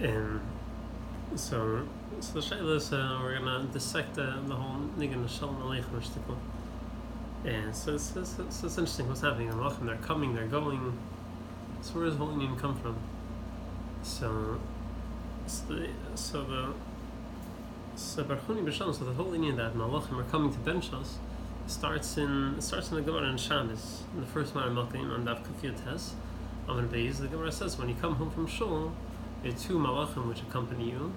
And so the Shaila is we're gonna dissect the whole nigan of Sholom Aleichem shtickle. And so it's interesting what's happening. They're coming, they're going. So where does the whole Indian come from? So the whole Indian that Malachim are coming to Benchos starts in the Gemara in Shabbos, in the first Mara Malachim on Dav Kufiyot Tes. Amar Beis, the Gemara says when you come home from Shul, there are two Malachim which accompany you.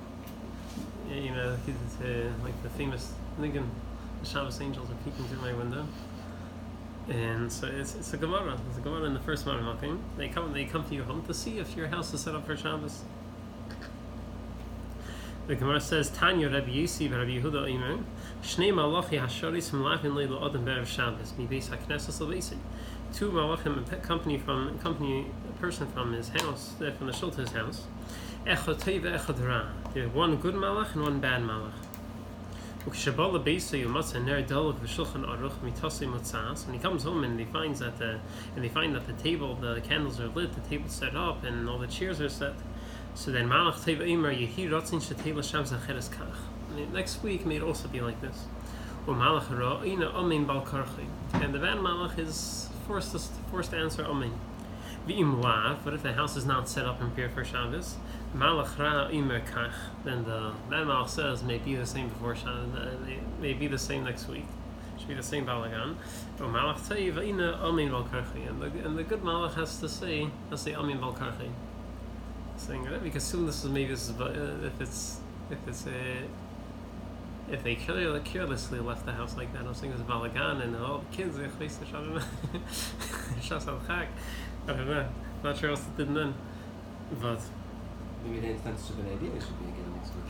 You know, like the famous Nigan, the Shabbos angels are peeking through my window. And so it's a Gemara. It's a Gemara in the first Mara Malachim. They come to your home to see if your house is set up for Shabbos. The Gemara says, Tanya Rabbi Yisi Rabbi Yehuda Omer, Shnei Malachi Hasharis Malachim Leilo Adam Berev Shabbos, Mi Beis HaKnesses LeBeisi. Two Malachim accompany a person from his house, from the shul to his house. Echad Tov Echad Ra. There's one good Malach and one bad Malach. Ukeshabal LeBeisi Umatza Ner Daluk V'Shulchan Aruch Mitasi Motzas. When he comes home and they find that the table, the candles are lit, the table's set up, and all the chairs are set. So then Malach Tov Eimer Yehi Ratzin Shetela Shabbos Acheres Kach. Next week may it also be like this. Malach Ra Ina Amin Bal Karchi. And the bad Malach is forced to answer Amin. V'im Lav, but if the house is not set up and prepared for Shabbos, Malach Ra Eimer Kach. Then the bad Malach says may be the same before Shabbos, may be the same next week. Should be the same Balagan. Malach Tov Ina Amin Bal Karchi. And the good Malach has to say Amin Bal Karchi. Saying that because soon if they carelessly left the house like that, I'm saying it's balagan and all the kids they face the shas al chak. I don't know. Not sure else it didn't then, but maybe they think it's a good idea. It should be again next week.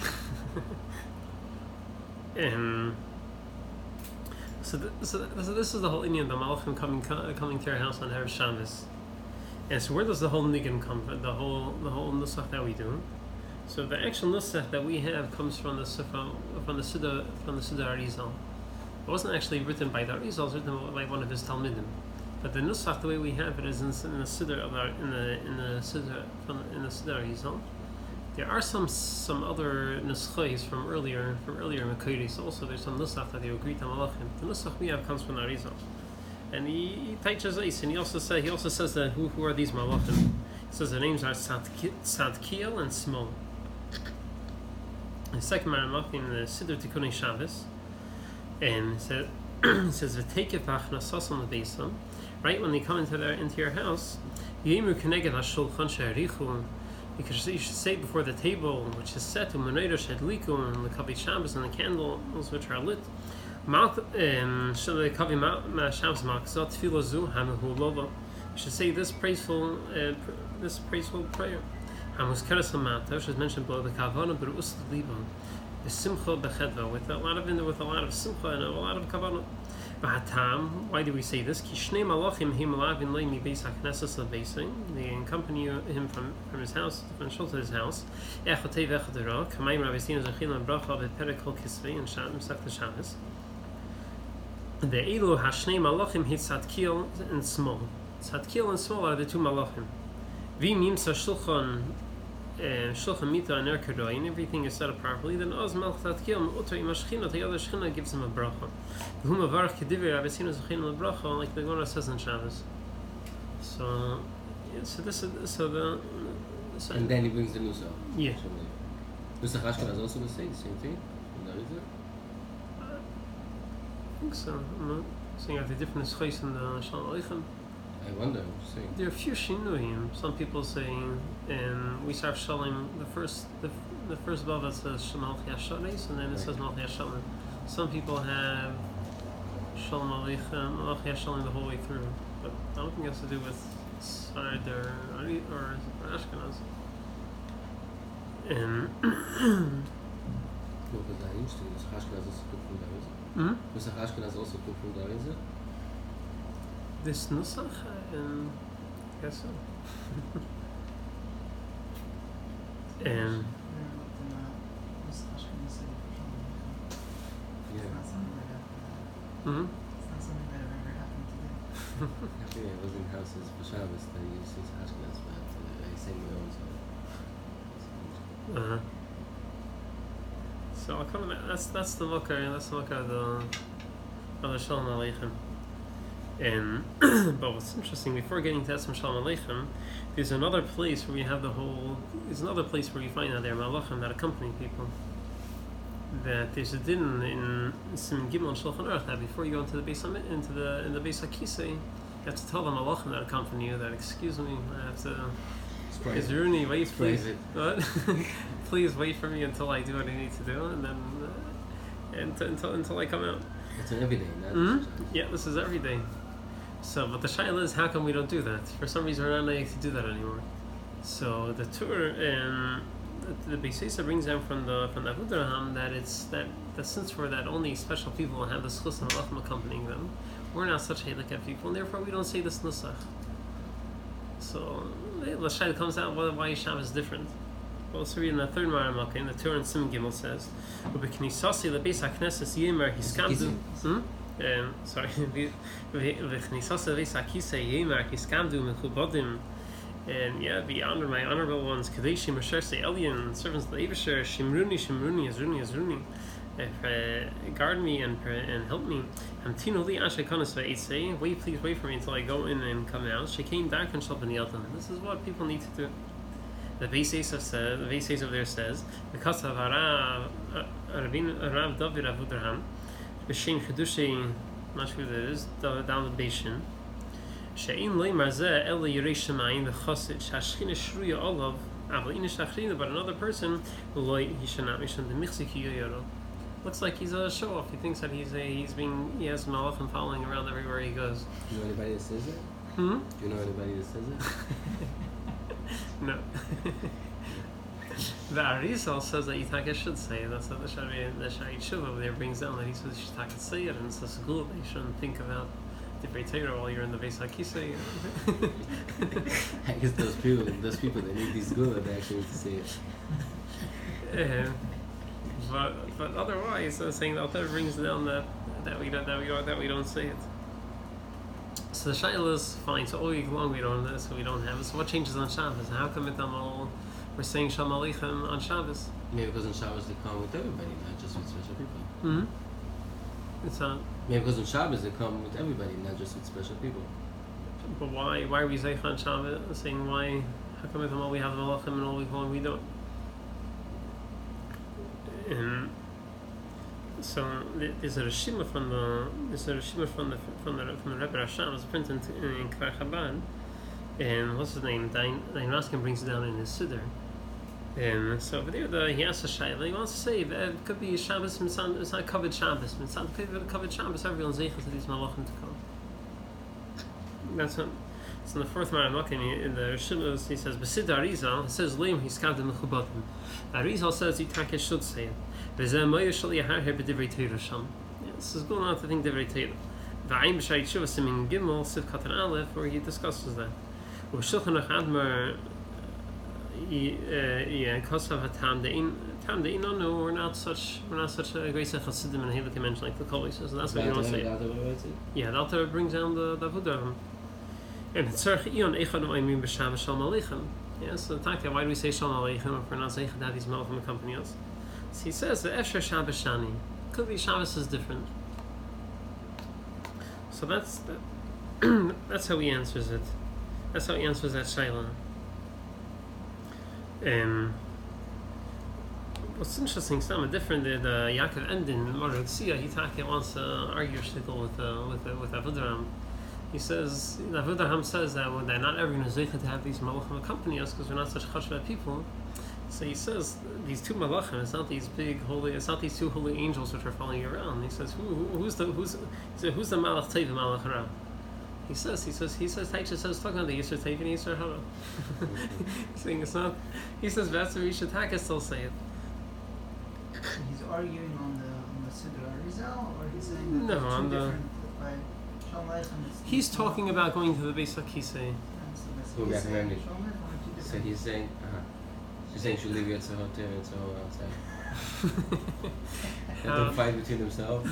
So this is the whole Indian, the Malachim coming to our house on Erev Shabbos. And so where does the whole nigan come from? The whole nusach that we do. So the actual nusach that we have comes from the Siddur Arizal. It wasn't actually written by the Arizal; it was written by one of his talmidim. But the nusach, the way we have it, is in the Siddur Arizal. There are some other nuschos from earlier Makairis. Also, there's some nusach that they agree to Malachim. The nusach we have comes from the Arizal. And he teaches us, and he also says that who are these malachim? He says the names are Tzadkiel and Smol. The second malach in the Siddur Tikunei Shabbos, and it says v'tekevach nasasam lebeisam. Right when they come into your house, Yemru keneged hashulchan she'arichu. You should say before the table, which is set to menorah shedliku and the kavi Shabbos and the candles which are lit. You should say this praiseful prayer. Which is mentioned below the kavana, but the simcha bechedva with a lot of simcha and a lot of kavana. Why do we say this? They accompany him from his house, from Shul to his house. The Elu Hashnei Malachim hit Tzadkiel and Smol. Tzadkiel and Smol are the two Malachim. V'imimsa Shulchan Mita and Erkeroy, and everything is set up properly. Then Oz Malach Tzadkiel Uto Ima Shechina, the other Shechina gives him a bracha. V'hum avarach kedivir Avesinu Zechinu lebracha, like the Gemara says in Shabbos. And then he brings the nusach. Yeah. Nusach Ashkenaz is also the same thing. I think so. I'm not saying the different schos in the Sholom Aleichem. I wonder what you're saying. There are a few shinuim. Some people saying, and we start Sholom the first bava says Shemal Yasharis, and then it says Mal Yashalim. Some people have Sholom Aleichem, Mal Yashalim the whole way through, but I don't think it has to do with Sard or Ashkenaz. And no, but I used to use Ashkenaz also took from there, is it? Nusach Ashkenaz also took from there, is it? This nusach, I guess so. And yeah. It's not something that ever happened to me. I think I was in houses for Shabbos that he used his Ashkenaz, but I sang my own song. Uh-huh. So I'll come. That's the look. That's the look of the Sholom Aleichem. And but what's interesting, before getting to some Sholom Aleichem, there's another place where we have the whole. There's another place where you find that there are malachim that accompany people. That there's a din in Siman Gimel and Shulchan Aruch that before you go into the Beis into the Beis HaKisei, you have to tell the malachim that accompany you that excuse me, I have to. Is Rooney, wait, please. What? Please wait for me until I do what I need to do, and then until I come out. It's an everyday. Yeah, this is every day. So, but the shaila is, how come we don't do that? For some reason, we're not able to do that anymore. So the Torah the Beis Yosef brings down from the Avudraham that it's that since we're that only special people have the schus and malachim accompanying them, we're not such halakha people, and therefore we don't say this nusach. So the shaila comes out why Shabbos is different. Well, so read in the third Maramaka in the Torah and Siman Gimel says, "Ubeknisasi lebeis hakneses yemer hiskamdu." Sorry, "Ubeknisasi lebeis hakisei yemer hiskamdu mechubadim." And yeah, be honored, my honorable ones. Kadeshim Ashersei Elyon, servants of the Avasher, Shimruni, Azruni. Guard me and help me. Hamtinu li ashe kanas ve'etzei. Please wait for me until I go in and come out. Shekein darkan shal b'niyatan. This is what people need to do. The Beis Yosef there says, because of Rav David Avudraham, B'Shem Chedushei, not sure who that is, down the Beishin. She'in loy marzeh ele yirei shemayim v'chosid shashchina shruya olav aval inish achrina, but another person loy hishanam misham demichzik yoyoro. Looks like he's a show off. He thinks that he has malachim following around everywhere he goes. Do you know anybody that says it? Do you know anybody that says it? No. The Arizal says that Yitaka should say it. That's what the Shari Tshuva over there brings down, that he says Yitaka say it, and it's a school that you shouldn't think about Divrei Torah while you're in the Beis HaKisei. I guess those people that need these good, they actually need to say it. But otherwise, I'm saying that Alter brings down that we don't say it. So the shaila is fine. So all week long we don't have this, so we don't have it. So what changes on Shabbos? How come we're saying Sholom Aleichem on Shabbos? Maybe because on Shabbos they come with everybody, not just with special people. It's not. Maybe because on Shabbos they come with everybody, not just with special people. But why are we saying on Shabbos? Saying why? How come with them all we have the malachim and all week long we don't? So there's a reshima from the Rebbe Rasham. It's printed in Kvar Chabad, and what's his name? Dain Raskin brings it down in his Siddur. And so over there, he asks a shayla. He wants to say that it could be Shabbos. It's not covered Shabbos. It's not covered Shabbos. Everyone's zeichel to these malachim to come. That's what. So in the fourth Maramaka, in the Rishon, he says, "B'sid Arizal," it says, "Leim hiskad mechubatim." Arizal says Yitaka should say it. This is going on to think Divrei Torah. V'ayim b'shai tshuva Siman Gimel Siv Katan Aleph, where he discusses that. U'shulchan Admar Kosav Hatam De'in no, we're not such a great Chassidim and Halakha mentioned like the Kol says, and that's what you don't say. Yeah, the Alter brings down the Avudraham. And Tzarech Ion Echad Oimim B'Shabbos Sholom Aleichem. Yeah, so why do we say Sholom Aleichem if we're not saying that these malachim accompany us? So he says that Efsher Shabbos Shani. Could be Shabbos is different. So that's how he answers it. That's how he answers that shayla. What's interesting, some different. The Yaakov Endin Maruk Sia he wants to argue shtickle with Avudraham. He says Avudraham says that not everyone is zeicha to have these malachim accompany us because we're not such chashva people. So he says these two malachim. It's not these big holy. It's not these two holy angels which are following you around. He says who's the malach tov and malach hara? He says Taisha says talking about the Yisur Tov and Yisur Hara. Saying it's not. He says that's where Yishataka still say it. He's arguing on the Siddur Arizal, or he's saying that no, on the. By Sholom Aleichem. He's talking about going to the Beis HaKisei. So he's saying. She's saying she'll leave you at the hotel and so outside. They don't fight between themselves.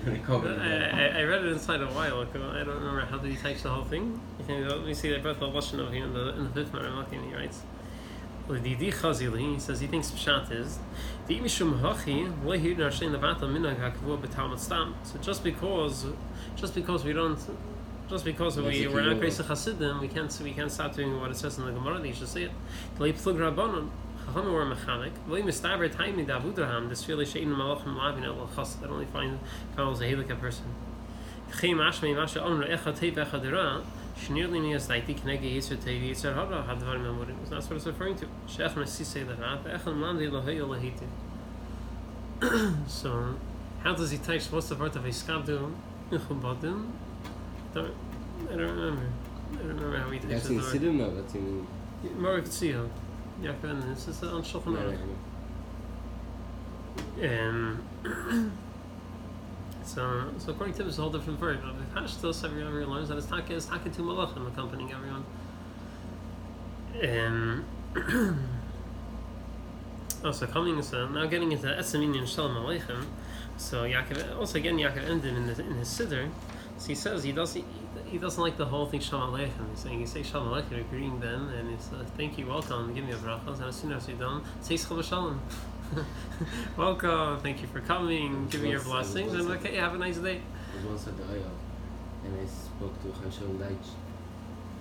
I read it inside a while ago. I don't remember how did he type the whole thing. Let me see. I brought the lashon over here in the fifth Maramaka, and he writes, He says he thinks pshat is the imishum hachi lehi narshin levata minag hakavua b'talmud stam. So just because we're not grace of Hasidim, we can't stop doing what it says in the Gemara. They should say it. Lei plug rabbanon chacham or mechanik lei mistaver taimi davudraham. This really shein malachim lavin el chas. That only follows a halakha person. Chem ashmei masha omra echad tei echad dera. Shnirli mi as daiti knege yisur tei yisur hara hadvarim amurim. That's what it's referring to. Sheach mesisei levat echad mlandi loheyo lehiti. So, how does he teach? What's the word of iskabdu ichubadim? I don't remember. I don't remember how he teaches That's the in word. Siddur, no, that's in... Morik Tzio. Yaakov, this is on Shulchan Aruch. So according to him, it's a whole different word. But the Hashtos, everyone learns that it's taka two malachim accompanying everyone. Also coming now getting into Esamin and Sholom Aleichem. So Yaakov ended in his siddur. So he says he doesn't like the whole thing Sholom Aleichem. He's saying you say Sholom Aleichem, you're greeting them, and he says thank you, welcome, give me a bracha, and as soon as you're done, say Shalom Shalom. Welcome, thank you for coming, give me your blessings, and okay, have a nice day. I was once at the Ayah, and I spoke to Sholom Aleichem,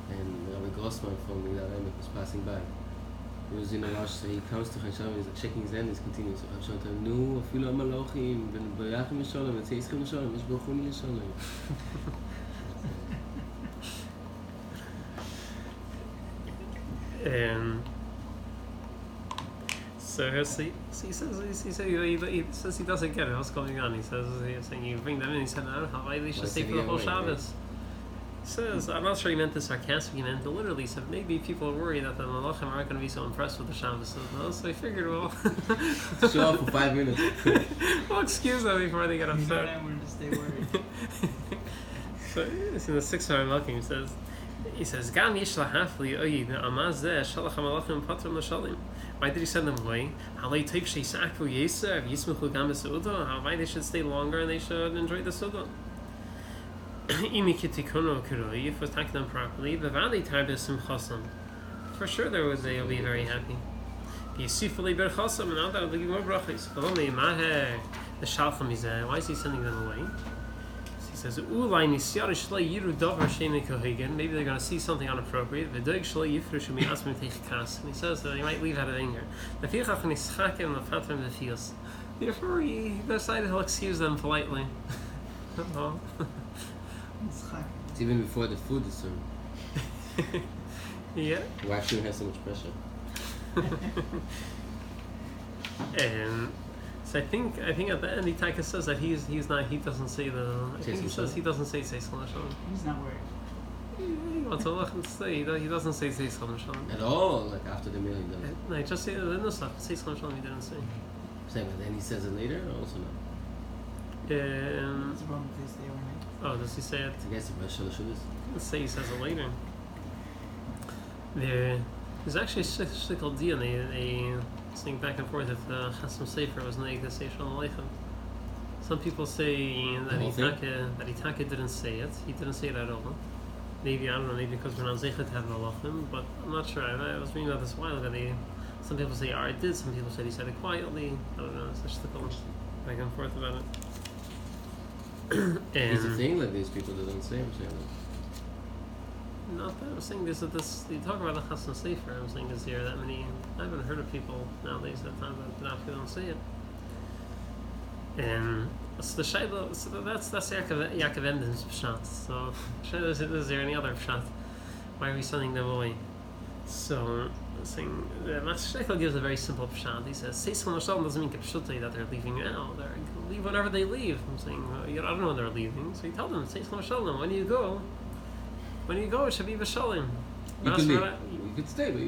and Rabbi Grossman from Migdal Emek was passing by. He was in a rush, so he comes to Sholom, he's like shaking his hand, he's continuing. So Sholom tells him, "No, afilu amalochim, ben bayachim Sholom, and say Yisrael Sholom, Yish Baruch Hu Sholom." So he says he doesn't get it. What's going on? He's saying you bring them in. He said, I don't know how they should stay for the whole Shabbos. He says, I'm not sure he meant this sarcastic. He meant literally. He said maybe people are worried that the Malachim aren't going to be so impressed with the Shabbos. So I figured, well, show up for 5 minutes. Well, excuse them before they get upset. We're to stay worried. So it's in the 600 Malachim. He says, Gam yish lahafli oyid amaz zeh shalach hamalachim patram l'shalim. Why did he send them away? Halei tev sheisakvu yeser yismuchu gam b'seudah. Why they should stay longer and they should enjoy the seudah. Imi kitikono kiroi, if it was taken done properly, bevali tarbe simchasam. For sure they'll be very happy. Yisifuli berchasam, and now that will give more brachas. V'lomei maher the shalcham izeh. Why is he sending them away? He says, maybe they're going to see something inappropriate. And he says that they might leave out of anger. Therefore, he decided he'll excuse them politely. It's even before the food is served. Yeah. Why shouldn't have so much pressure? So I think at the end the Taika says that he doesn't say the. I think he says he doesn't say Shalom Shalom. He's not worried. He wants to say he doesn't say Shalom Shalom At all, like after the meal he does. No, he just say the stuff. Say Shalom Shalom. He didn't say. Same, but then he says it later, or also not? What's the problem with this day or night? Oh, does he say it? I guess the best should Let's say he says it later. There's actually a shtickle deal. They sing back and forth if Chasam Sefer was naik to say Sholom Aleichem. Some people say that Itaka didn't say it. He didn't say it at all. Maybe, I don't know, maybe because we're not zeichet to have Malachim, but I'm not sure. I was reading about this a while ago. Some people say Ari did, some people said he said it quietly. I don't know, it's a shtickle back and forth about it. It's a thing like these people that don't say it. Not that I was saying this. You talk about the Chasam Sefer. I'm saying this here. That many. I haven't heard of people nowadays that time that don't say it. And so the Shaila. So that's Yaakov Enden's pshat. So Shaila is there any other pshat? Why are we sending them away? So saying the Shekel gives a very simple pshat. He says, "Say Shalom Shalom" doesn't mean kipshutai that they're leaving now. They leave whenever they leave. I'm saying I don't know when they're leaving. So you tell them, "Say Shalom Shalom." When you go, it should be b'shalom. You could stay, but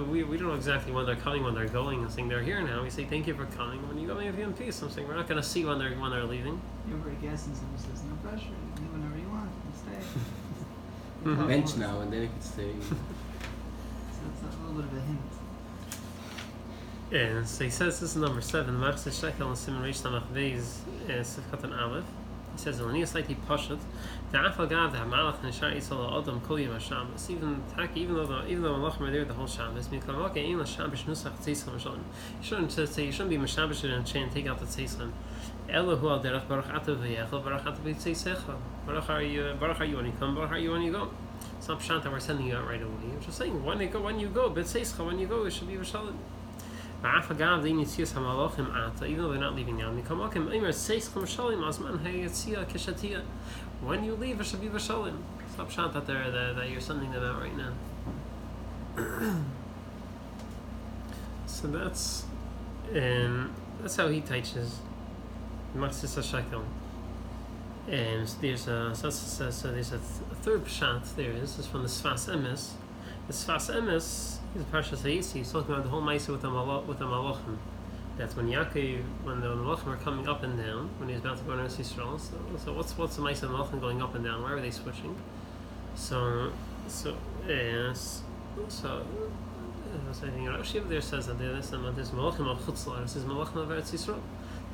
we don't know exactly when they're coming, when they're going. I'm saying they're here now. We say thank you for coming. When you go, maybe in peace. I'm saying we're not going to see when they're leaving. You ever guess and someone says no pressure, you can leave whenever you want, you can stay. bench now and then you could stay. So that's a little bit of a hint. And so he says this is number 7. The Machzeh Shekel and Simon Reish Tamach Beis Sifkat and Aleph. He says, "Elanias like he pushed the afagav the hamalach and shar yisrael adam kol yom Shabbos." Even though malachim are there the whole Shabbos, mikamake ein la Shabbos nusach tzeischem mishalim. You shouldn't be mishabish and chain take out the tzeischem. Elohu al derech baruch ata v'yechel baruch ata b'tzeisecha. Baruch are you when you come, baruch are you when you go. It's not pshat that we're sending you out right away. We're just saying when you go, b'tzeisecha, when you go, it should be v'shalim. Even though they're not leaving now, when you leave, it should be v'shalim. It's not pshat that you're sending them out right now. So that's how he teaches Matzis HaShekel. And there's a third pshat. There is from the Sfas Emes. The Sfas Emes is Parshas Hayisi. He's talking about the whole Maisa with the Malachim. That's when Yaakov, when the Malachim are coming up and down, when he's about to go to Eretz Yisrael. So what's the Maisa of the Malachim going up and down? Why are they switching? So I think Rashi there says that there's Malachim of Chutzlar. There's Malachim of Eretz Yisrael.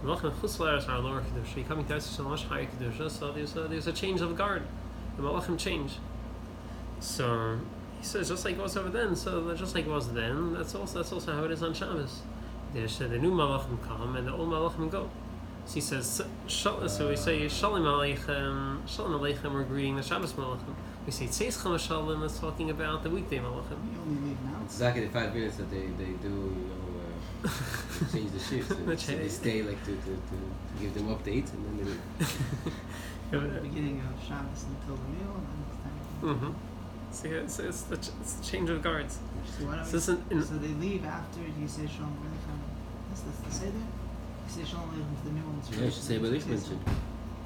Malachim of Chutzlar are lower kedusha. You're coming to Eretz Yisrael much higher kedusha. So there's a change of guard. The Malachim change. So he says just like it was over then. So just like it was then, that's also how it is on Shabbos. There's the new Malachim come and the old Malachim go. So he says so we say Sholom Aleichem. We're greeting the Shabbos Malachim. We say Tzeischem Shalom. That's talking about the weekday Malachim. You only leave now. It's exactly the 5 minutes that they do, change the shifts. So they stay like to give them updates and then they leave. From the beginning of Shabbos until the meal, and then it's time. So it's the change of guards. So they leave after you say Sholom Aleichem. Is this the Seder? You say Sholom Aleichem to the new ones first. Yeah, you should say Aleichem mentioned.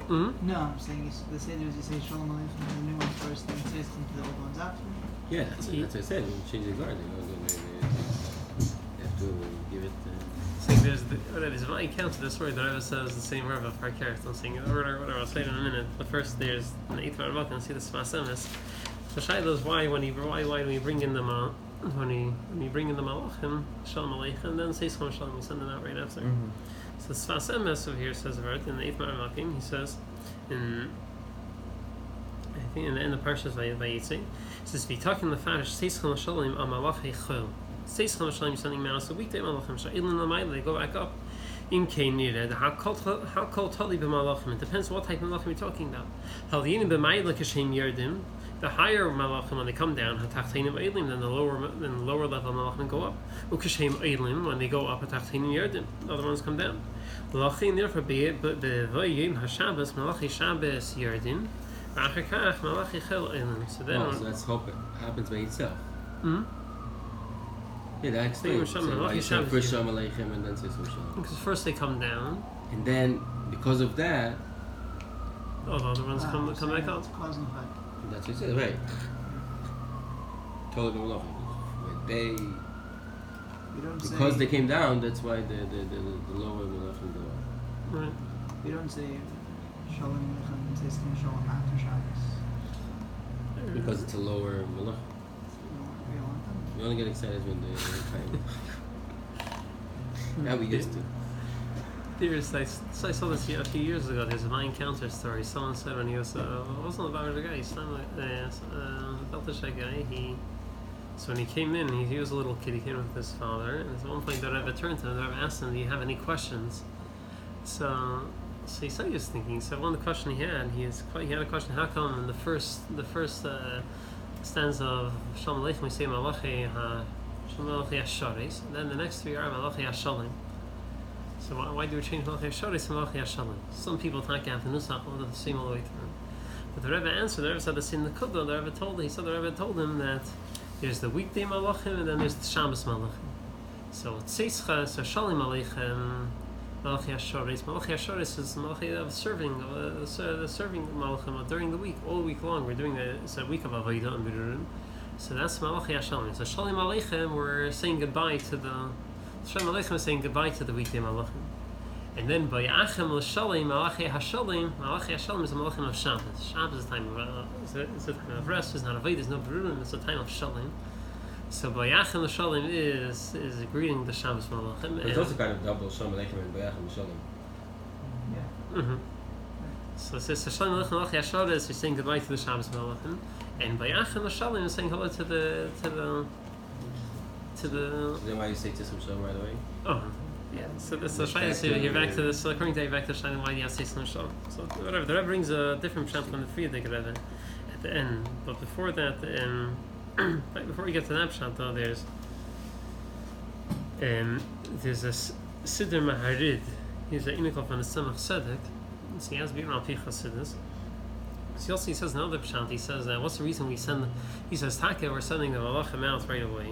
No, I'm saying the Seder is you say Sholom Aleichem to the new ones first, then you say to the old ones after. Yeah, that's what I said. When you change the guard, they have to give it. So there's my account of the story that Rebbe says the same Rebbe per character. I'm saying whatever. I'll say it in a minute. But first, there's in the 8th Rebbe and see the Sfas Emes. So Shiloh is why do we bring in the when we bring in the Malachim Sholom Aleichem, then say Shalom Shalom, we send them out right after. So Sfas Emes over here says about it in the 8th Rebbe. He says I think in the end of Parshas Vayetze, it says V'takin lefarish Seischem Shalom al Malachei Chol. Seischem Shalom sending out so weekday Malachim Sha'ilin Lamayla, they go back up. In Kainira, how called Tali b'Malachim? It depends what type of Malachim you're talking about. Haldinim b'Mayla kashem Yerdim. The higher Malachim when they come down, Hatachtanim Eilim, then the lower level Malachim go up. Ukashem Eilim when they go up, Hatachtanim Yerdim. The other ones come down. Malachim therefore be it, but the Vayim HaShabbos Malachi Shabbos Yerdim. Achakach Malachi Chel Eilim. So then that's hope it happens by itself. Yeah, that explains. Why you say first Sholom Aleichem and then say Shalom. Because first they come down, and then because of that, all the other ones come back up. It's cause and effect. That's what you said, right? Totally Malachim. Because they came down, that's why the lower Malachim go up. Right. We don't say Sholom Aleichem and say Shalom after Shabbos. Because it's a lower Malachim. We don't want them. We only get excited when they're kind. Yeah, we used to. I saw this a few years ago. There's a my encounter story. Someone said when he was wasn't about the guy. He's guy. So when he came in, he was a little kid. He came with his father, and at one point the Rebbe turned to him. The Rebbe asked him, "Do you have any questions?" So he said he was thinking. So one of the questions he had a question. How come in the first stanza of Sholom Aleichem we say Malachi HaSharis, and then the next 3 are Malachi HaShalom. So why do we change Malachi HaSharis to Malachi HaShalom? Some people think have the nusach the same all the way through. But the Rebbe answered. The Rebbe said the same decoded. The Rebbe told him that there's the weekday Malachim and then there's the Shabbos Malachim. So Tzeischem, so Sholom Aleichem, Malachi HaSharis. Malachi HaSharis is Malachi of serving Malachim during the week, all week long. We're doing it's a week of Avodah and Birurim. So that's Malachi HaShalom. So Sholom Aleichem, we're saying goodbye to the Sholom Aleichem is saying goodbye to the weekday Malachim. And then by Achem L'Shalom, Malachi HaShalom is the Malachim of Shabbos. Shabbos is a time of rest. It's not Avodah, there's no Birurim. It's a time of Shalom. So Bayachim L'Shalom is greeting the Shabbos Malachim. It's also kind of double Sholom Aleichem and Bayachim L'Shalom. Yeah. So it says Sholom Aleichem Malachi Hashoros. You're saying goodbye to the Shabbos Malachim, and by Achan Shalom, you're saying hello to the. So then why you say Tissim Shalom right away? Oh, yeah. So Shai, so you're back to this. According to you, back to Shai, why do you have to say Tissim Shalom? So whatever. The Rebbe brings a different pshat from the Frierdiker Rebbe at the end, but before that, right before we get to that pshat, though, there's a Siddur Maharid. He's an inikol from the Tzemach Tzedek. So he has been on Picha Siddur. So he says another pshat. He says, what's the reason we send? He says, Taka, we're sending the Malachim out right away.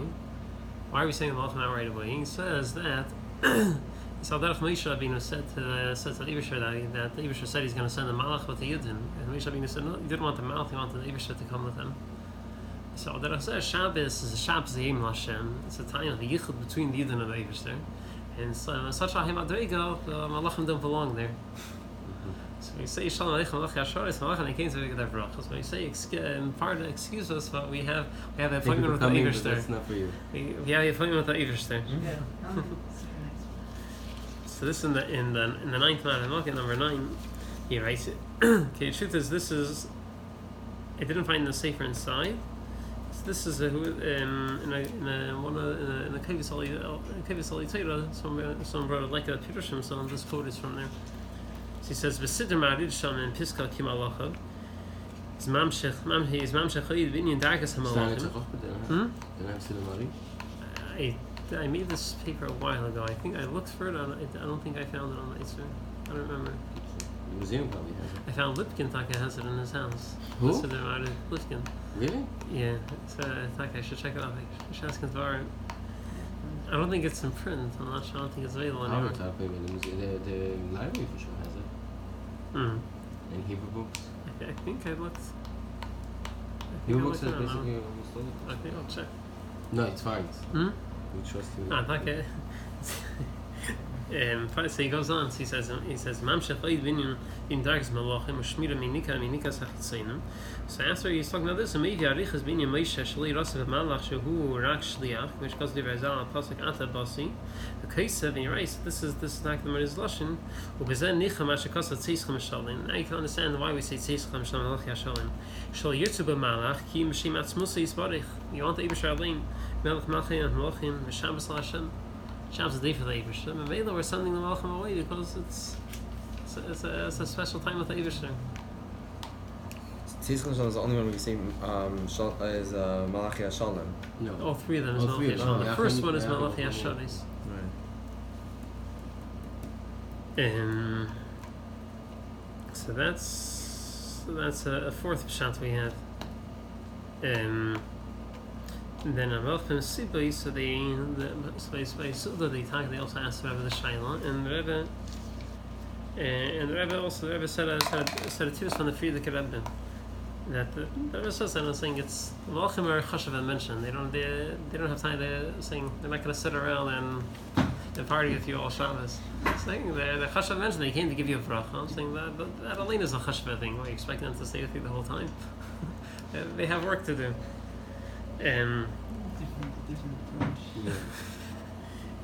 Why are we sending the Malachim out right away? He says that Derech Moshe Rabbeinu said to the Eibusher that the Eibusher said he's going to send the Malach with the Yidden, and Moshe Rabbeinu said no, he didn't want the Malach, he wanted the Eibusher to come with him. So Derech says Shabbos is a Shabbos Yom Hashem. It's a time of the Yichud between the Yidden and the Eibusher, and so such a Himadrego, the Malachim don't belong there. So we say Sholom Aleichem Malachi Hashoros Malachim and came to get their brachos. When we say part of excuse us, but we have the appointment with the Eibusher. That's not for you. We have the appointment with the Eibusher. Yeah. So this in the ninth line of Malachim, number 9, he writes it. Okay, the truth is this is I didn't find the sefer inside. So this is in the Kevis Ali Torah. Someone brought it like a Pirushim, so this quote is from there. So he says, "V'siddur ma'arid sham in Piska Kimalacha." Is mamshech chayid b'inyan dargas hamalachim. I made this paper a while ago. I think I looked for it. I don't think I found it on the Isser. I don't remember. The museum probably has it. I found Lipkin. Taka has it in his house. Who? V'siddur ma'arid Lipkin. Really? Yeah. So I thought I should check it out. I should ask him to borrow it. I don't think it's in print. I'm not sure. I don't think it's available Our anymore. type, maybe the library for sure has it. Mm. And Hebrew books. I think I looked. Hebrew books is basically almost all I think I'll check. No, it's fine. Hmm? We trust you. Okay. So he goes on. So he says, "Mamshech oid binyan in dargas malachim u'shmira minika sachitzeinim." So after he's talking about this, maybe arichas binyan Moshe shalei rasav malach shehu rak shliach, which goes to Verzal pasuk ata basi. The case of you're right. This is like the Meriz's lashon. Ubezen nicha mashakasa tzeischem shalim. Now you can understand why we say tzeischem shalim malachi shalim. Shal yirtzu b'malach ki mishim atzmusa yisbarich. You want the Eibusher Alein melech malchim and malachim v'Shabbos Hashem. Shabbos is the day for the Eibusher. And maybe we're sending the Malachim away because it's a special time with the Eibusher. Tzeischem Shalom is the only one we see is Malachi Hashalom. No. All three of them is All three Malachi of them. Hashem. The Yeah, first one is yeah, Malachi yeah. Hashem. Right. So that's a fourth pshat we have. And then Malachim Sibay, so they also asked Rebbe the Shaila, and the Rebbe also said a tiras from the Frierdiker Rebbe that the Rebbe says that I'm saying it's the Malachim are chashav and mentioned. They don't have time to saying they're not going to sit around and party with you all Shabbos. Saying the chashav mentioned they came to give you a bracha. I'm saying that alone is a chashav thing. What, you expect them to stay with you the whole time? They have work to do. Different approach.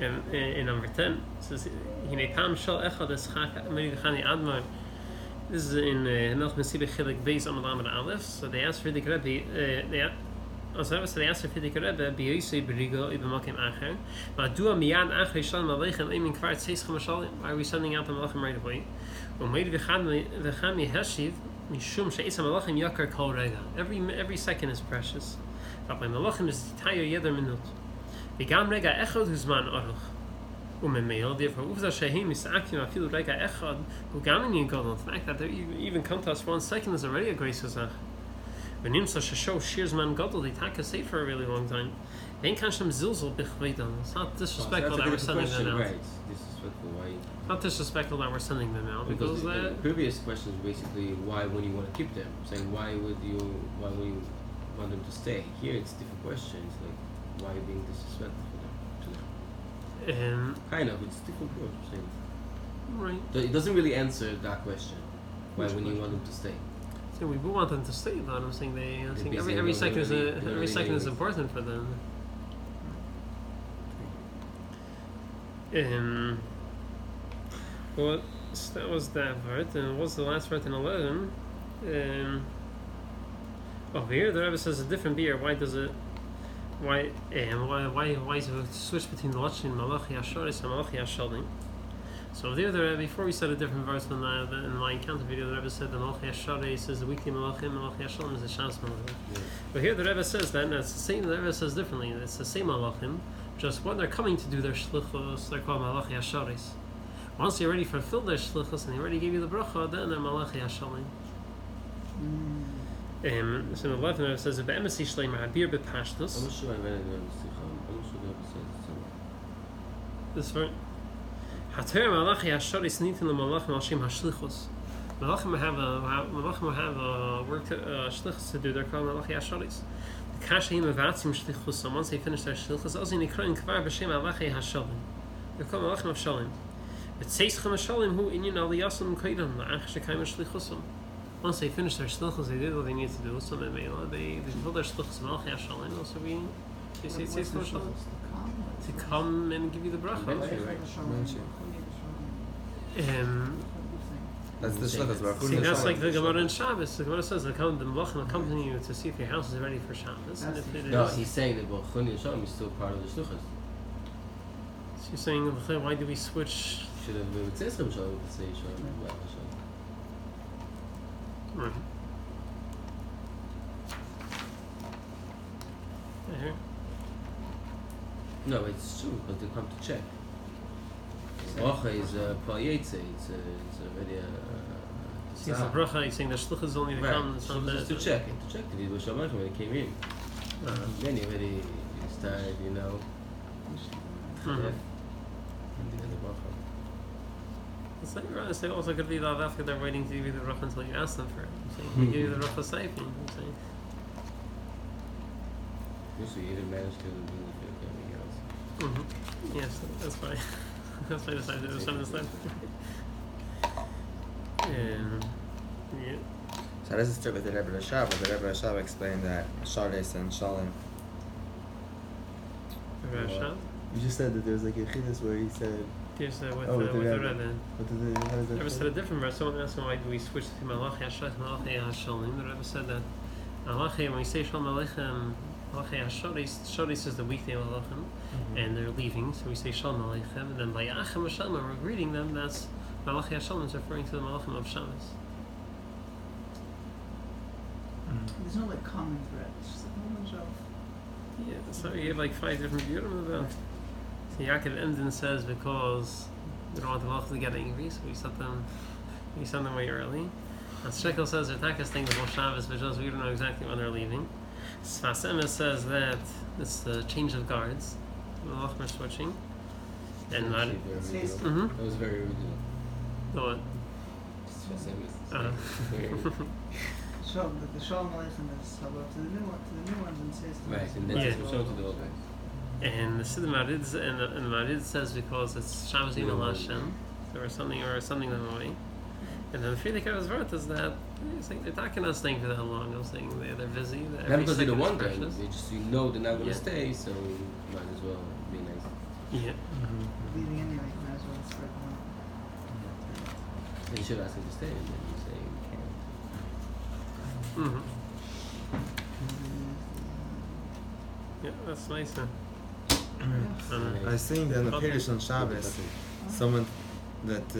Yeah. And in number 10, it says, "Hinei pam shal echad es chani admar." This is in Melch Mesibeh Chilek Beis Amud Amud Aleph. So they asked for the Rebbe. They asked for the Rebbe b'yosei b'rigo ib'makim acher. Ma'adua miyad acher shalom aleichem eimin kvar tzeischem shalim. Why are we sending out the malachim right away? U'meid v'chami heshiv mishum she'is malachim yakar kol rega. Every second is precious. But by malachim is tayar yeder minut. V'gam rega echad huzman aruch. U'memeel therefore uvza shehim misakim afilu rega echad u'gam in yigol. The fact that they even come to us 1 second is already a grace azach. V'nimsa shesho shir zman gadol they take a safe for a really long time. Vein kansham zilzol bichveidan. It's not disrespectful that we're sending them out. Right, disrespectful. Why? Not disrespectful that we're sending them out Because because the previous question is basically why would you want to keep them? Saying why would you want them to stay? Here it's different questions like why are you being disrespectful to them? Kind of, it's different approach. Saying Right. it doesn't really answer that question. Why Which wouldn't you question? want them to stay? So we want them to stay, but I'm saying I'm saying busy, every they're second is really- every second is important for them. Well, so that was that part, and what's the last part in 11? Over here, the Rebbe says a different beer. Why does it? Why is it switch between the Lashon Malachi Hasharis and Malachi Hashalim? So there, before we said a different verse in my encounter video, the Rebbe said the Malachi Hasharis is the weekly Malachim, Malachi Hashalim is the Shabbos Malachim. Yeah. But here the Rebbe says that, and it's the same. The Rebbe says differently. It's the same Malachim, just when they're coming to do their shlichus, they're called Malachi Hasharis. Once they already fulfilled their shlichus and they already gave you the bracha, then they're Malachi Hashalim. So in 11 it says, "Be'emesi shleim ha'bir b'pashtus." I'm not sure I read it in the Sikha. I'm not sure the Rebbe says it somewhere. This part. Hater Malachi Hasharis nitin lemalachim al shem hashlichus. Malachim will have a work to shlichus to do. They're called Malachi Hasharis. The kashim avatzim shlichus. So once they finish their shlichus, also nikroin kvar b'shem Malachi Hashalim. They're called Malachim Hashalim. It says Chum Hashalim hu inyan aliyasam kaidam la'ach shekayim shlichusam. Once they finish their shlichus, they did what they need to do. So they fulfill their shlichus Malachi Hashalim. Also they say Chum Hashalim to come and give you the bracha. That's the shlichus. See, that's like the Gemara in Shabbos. The Gemara says the Malachim accompany you to see if your house is ready for Shabbos. And if it No, is, he's saying that Chuni and Shalom is still part of the shlichus. so you're saying, why do we switch? Should have been Tzesrim Shalom to say Shalom. Right. Here. No, it's true because they come to check. Bracha is Payetze. It's already See, it's a bracha. You're saying the shluchah is only to come. It's not just to check it. To check it. It was Shalom when it came in. Then he already started, you know. Mhm. Yeah. And they had the bracha. It's like you're saying also could be that after they're waiting to give you the bracha until you ask them for it. I'm saying they give you the bracha safe. I'm saying. So you didn't manage to do everything else. Mm-hmm. Yes, that's fine. That's why I decided to do something instead. Yeah. So how does it start with the Rebbe Rashab? The Rebbe Rashab explained that Sharis and Shalom. Rashab? You just said that there was like a chiddush where he said. Yes, with Oh, the with the Rebbe. What did they? How does that? The Rebbe said a different verse. Someone asked him why do we switch to Malachi Hasharis, Malachi Hashalim. The Rebbe said that Malachi, when we say Sholom Aleichem, Malachi Hasharis is the weekday Malachim, and they're leaving, so we say Sholom Aleichem, and then by Yachem Hashem, when we're greeting them, that's Malachi Hashalim is referring to the Malachim of Shabbos. There's no like common thread. It's just a whole bunch of. Yeah, so you have like 5 different Yurim about. So Yaakov Emden says because we don't want the Malachim to get angry, so we send them way early. And Shekel says they're takas thing the whole Shabbos, but just we don't know exactly when they're leaving. Sfas Emes says that it's the change of guards. The Malachim are switching. And that. That was very original. The what? The Sholom Aleichem is hello to the new ones and says to Right, and the that's Yeah. show to the old guys. And the Siddur Marid and the Marid says because it's Shabbos Yom Hashem, so or something them away. And then the Friedrich Vart is that it's like they're talking us staying for that long. I'm saying they're busy. Not because they're the second is one guy. precious. They just they're not going to Yeah. stay, so might as well be nice. Yeah. leaving anyway. Might as well spread them out. You should ask them to stay, and then you say you can't. Mm-hmm. Yeah, that's nice. I was seeing that in the Pirish on Shabbos, someone that